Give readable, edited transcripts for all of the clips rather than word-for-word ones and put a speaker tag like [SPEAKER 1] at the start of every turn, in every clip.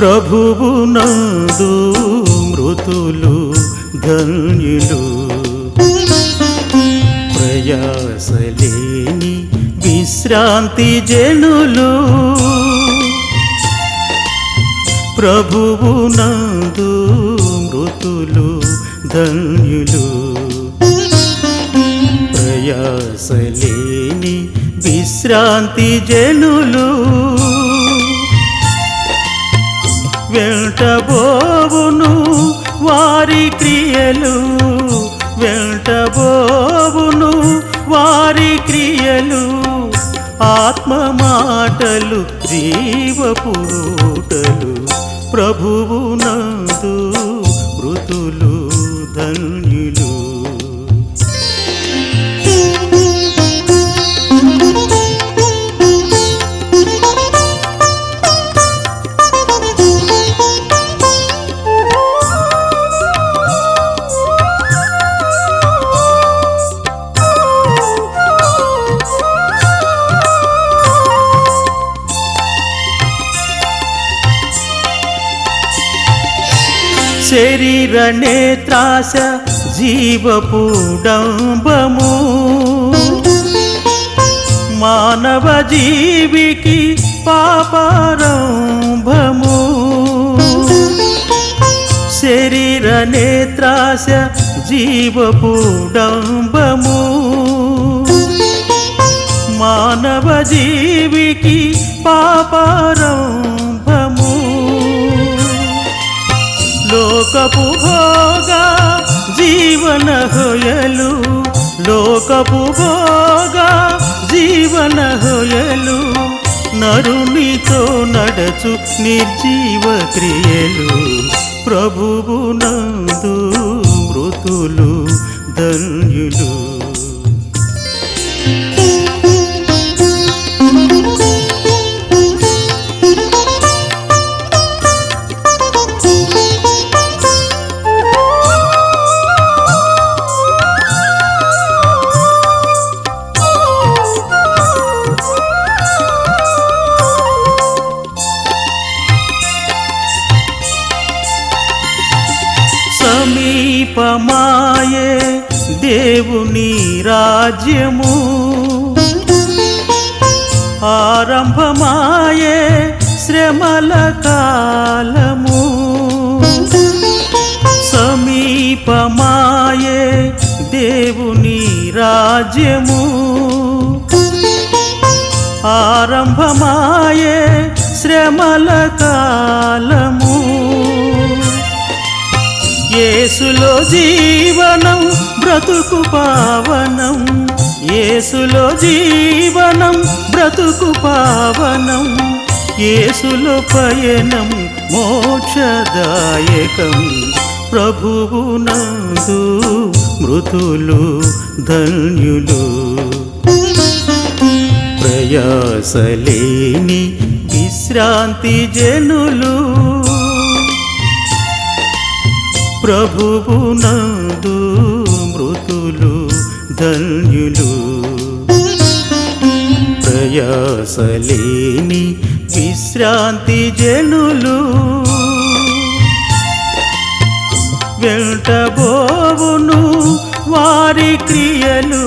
[SPEAKER 1] ప్రభువు నందు మృతులు ధన్యులు, ప్రయాసలేని విశ్రాంతి జనులు. ప్రభువు నందు మృతులు ధన్యులు, ప్రయాసలేని విశ్రాంతి జనులు. వెంటబోవును వారి క్రియలు, వెంటబోవును వారి క్రియలు. ఆత్మ మాటలు జీవపుటలు, ప్రభువు నందు మృతులు ధన్యులు. శరీర నేత్రాశ జీవపుడంబము, మానవ జీవికి పాపారంభము. శరీర నేత్రాశ జీవపుడంబము, మానవ జీవికి పాపారంభము. లోకపు భోగ జీవన హొయలు, లోకపు భోగ జీవన హొయలు. నరునితో నడచు నిర్జీవ క్రియలు, ప్రభువు నందు మృతులు ధన్యులు. సమీపమాయే దేవుని రాజ్యము, ఆరంభమాయే శ్రమల కాలము. సమీపమాయే దేవుని రాజ్యము, ఆరంభమాయే శ్రమల కాలము. యేసులో జీవనం బ్రతుకు పావనం, యేసులో జీవనం బ్రతుకు పావనం. యేసులో పయనం మోక్షదాయకం, ప్రభువు నందు మృతులు ధన్యులు. ప్రయాసలేని విశ్రాంతి జనులు, ప్రభువు నందు మృతులు ధన్యులు. ప్రయాసలేని విశ్రాంతి జనులు. వెంటబోవును వారి క్రియలు,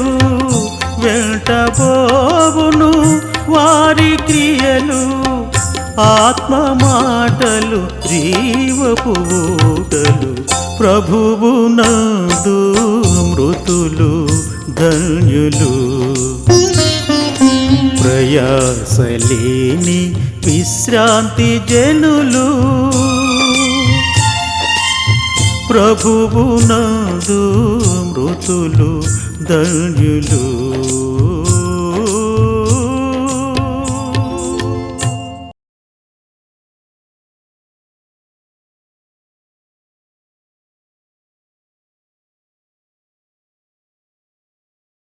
[SPEAKER 1] వెంటబోవును వారి క్రియలు. ఆత్మ మాటలు జీవపుటలు, ప్రభువు నందు మృతులు ధన్యులు. ప్రయాసలేని విశ్రాంతి జనులు, ప్రభువు నందు మృతులు ధన్యులు.